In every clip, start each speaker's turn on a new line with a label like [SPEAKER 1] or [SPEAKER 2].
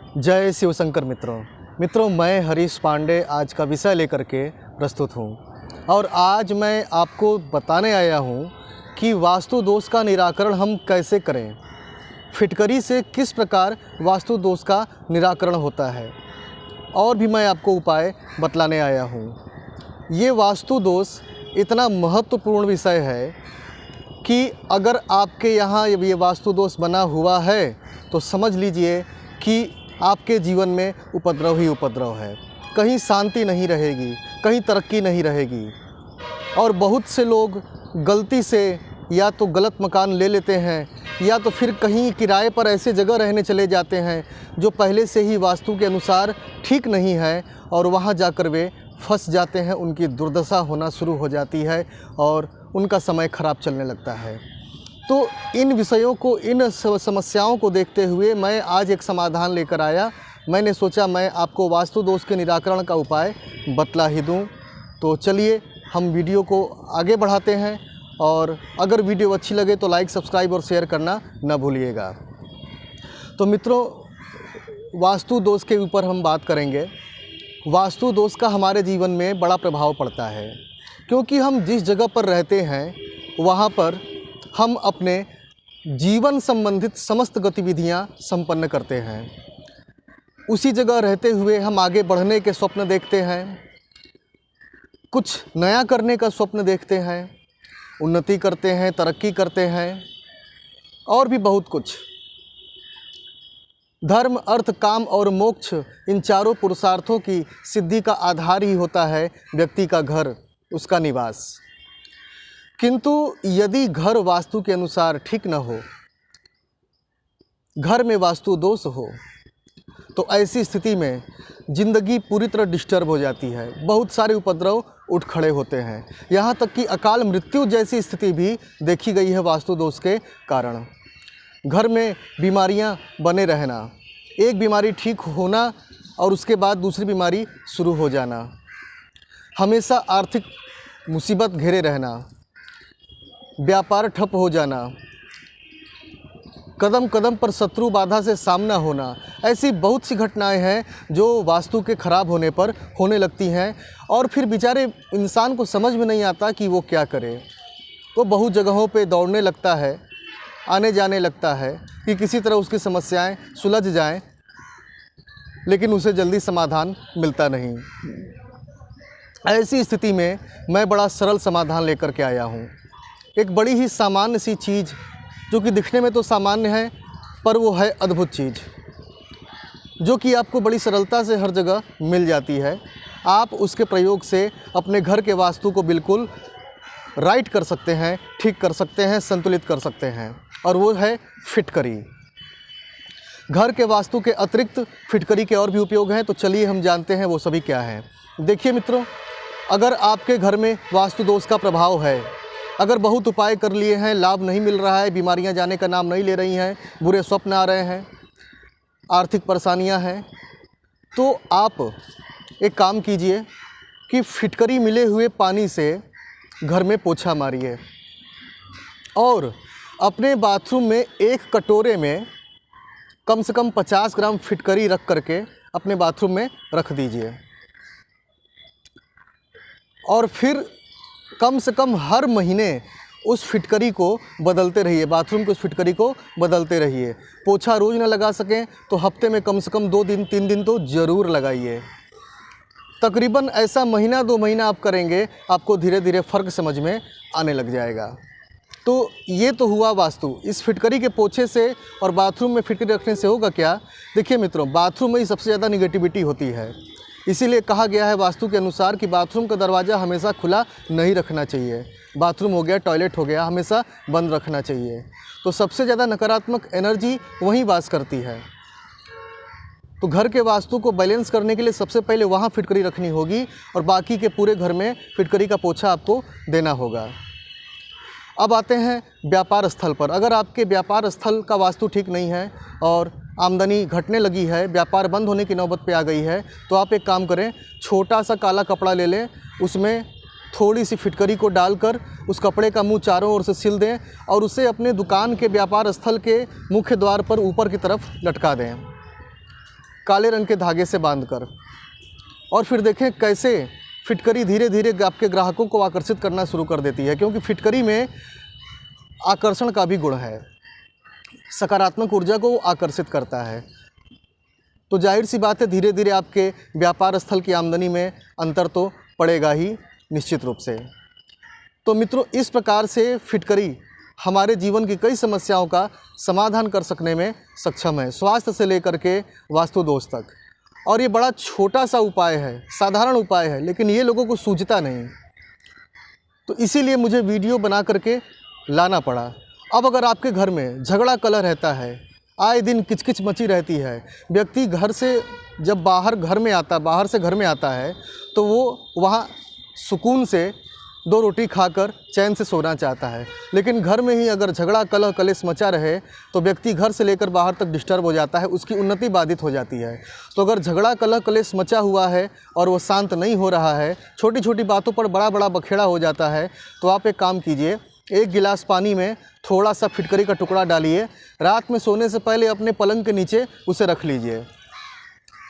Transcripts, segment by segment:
[SPEAKER 1] जय शिवशंकर मित्रों, मैं हरीश पांडे आज का विषय लेकर के प्रस्तुत हूँ और आज मैं आपको बताने आया हूँ कि वास्तु दोष का निराकरण हम कैसे करें। फिटकरी से किस प्रकार वास्तु दोष का निराकरण होता है और भी मैं आपको उपाय बतलाने आया हूँ। ये वास्तु दोष इतना महत्वपूर्ण विषय है कि अगर आपके यहाँ ये वास्तु दोष बना हुआ है तो समझ लीजिए कि आपके जीवन में उपद्रव ही उपद्रव है। कहीं शांति नहीं रहेगी, कहीं तरक्की नहीं रहेगी। और बहुत से लोग गलती से या तो गलत मकान ले लेते हैं या तो फिर कहीं किराए पर ऐसे जगह रहने चले जाते हैं जो पहले से ही वास्तु के अनुसार ठीक नहीं है और वहाँ जाकर वे फंस जाते हैं। उनकी दुर्दशा होना शुरू हो जाती है और उनका समय खराब चलने लगता है। तो इन विषयों को, इन समस्याओं को देखते हुए मैं आज एक समाधान लेकर आया। मैंने सोचा मैं आपको वास्तु दोष के निराकरण का उपाय बतला ही दूं। तो चलिए हम वीडियो को आगे बढ़ाते हैं और अगर वीडियो अच्छी लगे तो लाइक, सब्सक्राइब और शेयर करना न भूलिएगा। तो मित्रों, वास्तु दोष के ऊपर हम बात करेंगे। वास्तु दोष का हमारे जीवन में बड़ा प्रभाव पड़ता है क्योंकि हम जिस जगह पर रहते हैं वहाँ पर हम अपने जीवन संबंधित समस्त गतिविधियां संपन्न करते हैं। उसी जगह रहते हुए हम आगे बढ़ने के स्वप्न देखते हैं, कुछ नया करने का स्वप्न देखते हैं, उन्नति करते हैं, तरक्की करते हैं और भी बहुत कुछ। धर्म, अर्थ, काम और मोक्ष, इन चारों पुरुषार्थों की सिद्धि का आधार ही होता है व्यक्ति का घर, उसका निवास। किंतु यदि घर वास्तु के अनुसार ठीक न हो, घर में वास्तु दोष हो, तो ऐसी स्थिति में ज़िंदगी पूरी तरह डिस्टर्ब हो जाती है। बहुत सारे उपद्रव उठ खड़े होते हैं, यहाँ तक कि अकाल मृत्यु जैसी स्थिति भी देखी गई है वास्तु दोष के कारण। घर में बीमारियां बने रहना, एक बीमारी ठीक होना और उसके बाद दूसरी बीमारी शुरू हो जाना, हमेशा आर्थिक मुसीबत घेरे रहना, व्यापार ठप हो जाना, कदम कदम पर शत्रु बाधा से सामना होना, ऐसी बहुत सी घटनाएं हैं जो वास्तु के खराब होने पर होने लगती हैं। और फिर बेचारे इंसान को समझ में नहीं आता कि वो क्या करे। वो बहुत जगहों पे दौड़ने लगता है, आने जाने लगता है कि किसी तरह उसकी समस्याएं सुलझ जाएं, लेकिन उसे जल्दी समाधान मिलता नहीं। ऐसी स्थिति में मैं बड़ा सरल समाधान लेकर के आया हूँ। एक बड़ी ही सामान्य सी चीज़ जो कि दिखने में तो सामान्य है, पर वो है अद्भुत चीज़ जो कि आपको बड़ी सरलता से हर जगह मिल जाती है। आप उसके प्रयोग से अपने घर के वास्तु को बिल्कुल राइट कर सकते हैं, ठीक कर सकते हैं, संतुलित कर सकते हैं, और वो है फिटकरी। घर के वास्तु के अतिरिक्त फिटकरी के और भी उपयोग हैं, तो चलिए हम जानते हैं वो सभी क्या हैं। देखिए मित्रों, अगर आपके घर में वास्तु दोष का प्रभाव है, अगर बहुत उपाय कर लिए हैं, लाभ नहीं मिल रहा है, बीमारियां जाने का नाम नहीं ले रही हैं, बुरे स्वप्न आ रहे हैं, आर्थिक परेशानियां हैं, तो आप एक काम कीजिए कि फिटकरी मिले हुए पानी से घर में पोछा मारिए और अपने बाथरूम में एक कटोरे में कम से कम 50 ग्राम फिटकरी रख करके अपने बाथरूम में रख दीजिए। और फिर कम से कम हर महीने उस फिटकरी को बदलते रहिए, बाथरूम के उस फिटकरी को बदलते रहिए। पोछा रोज़ ना लगा सकें तो हफ्ते में कम से कम 2 दिन 3 दिन तो ज़रूर लगाइए। तकरीबन ऐसा महीना 2 महीना आप करेंगे, आपको धीरे धीरे फ़र्क समझ में आने लग जाएगा। तो ये तो हुआ वास्तु। इस फिटकरी के पोछे से और बाथरूम में फिटकरी रखने से होगा क्या? देखिए मित्रों, बाथरूम में ही सबसे ज़्यादा निगेटिविटी होती है। इसीलिए कहा गया है वास्तु के अनुसार कि बाथरूम का दरवाज़ा हमेशा खुला नहीं रखना चाहिए। बाथरूम हो गया, टॉयलेट हो गया, हमेशा बंद रखना चाहिए। तो सबसे ज़्यादा नकारात्मक एनर्जी वहीं वास करती है। तो घर के वास्तु को बैलेंस करने के लिए सबसे पहले वहाँ फिटकरी रखनी होगी और बाकी के पूरे घर में फिटकरी का पोछा आपको देना होगा। अब आते हैं व्यापार स्थल पर। अगर आपके व्यापार स्थल का वास्तु ठीक नहीं है और आमदनी घटने लगी है, व्यापार बंद होने की नौबत पे आ गई है, तो आप एक काम करें, छोटा सा काला कपड़ा ले लें, उसमें थोड़ी सी फिटकरी को डालकर उस कपड़े का मुंह चारों ओर से सिल दें और उसे अपने दुकान के व्यापार स्थल के मुख्य द्वार पर ऊपर की तरफ लटका दें। काले रंग के धागे से बांधकर। और फिर देखें कैसे फिटकरी धीरे धीरे आपके ग्राहकों को आकर्षित करना शुरू कर देती है, क्योंकि फिटकरी में आकर्षण का भी गुण है, सकारात्मक ऊर्जा को आकर्षित करता है। तो जाहिर सी बात है धीरे धीरे आपके व्यापार स्थल की आमदनी में अंतर तो पड़ेगा ही निश्चित रूप से। तो मित्रों, इस प्रकार से फिटकरी हमारे जीवन की कई समस्याओं का समाधान कर सकने में सक्षम है, स्वास्थ्य से लेकर के वास्तु दोष तक। और ये बड़ा छोटा सा उपाय है, साधारण उपाय है, लेकिन ये लोगों को सूझता नहीं, तो इसीलिए मुझे वीडियो बना करके लाना पड़ा। अब अगर आपके घर में झगड़ा कलह रहता है, आए दिन किचकिच मची रहती है, व्यक्ति घर से जब बाहर से घर में आता है तो वो वहाँ सुकून से 2 रोटी खाकर चैन से सोना चाहता है, लेकिन घर में ही अगर झगड़ा कलह कलेश मचा रहे तो व्यक्ति घर से लेकर बाहर तक डिस्टर्ब हो जाता है, उसकी उन्नति बाधित हो जाती है। तो अगर झगड़ा कलह कलेश मचा हुआ है और वो शांत नहीं हो रहा है, छोटी छोटी बातों पर बड़ा बड़ा बखेड़ा हो जाता है, तो आप एक काम कीजिए, 1 गिलास पानी में थोड़ा सा फिटकरी का टुकड़ा डालिए, रात में सोने से पहले अपने पलंग के नीचे उसे रख लीजिए।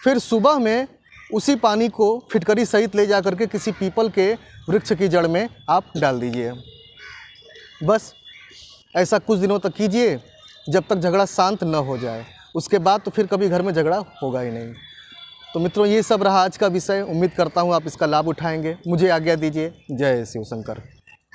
[SPEAKER 1] फिर सुबह में उसी पानी को फिटकरी सहित ले जा करके किसी पीपल के वृक्ष की जड़ में आप डाल दीजिए। बस ऐसा कुछ दिनों तक कीजिए, जब तक झगड़ा शांत न हो जाए। उसके बाद तो फिर कभी घर में झगड़ा होगा ही नहीं। तो मित्रों, ये सब रहा आज का विषय। उम्मीद करता हूँ आप इसका लाभ उठाएंगे। मुझे आज्ञा दीजिए। जय शिव शंकर।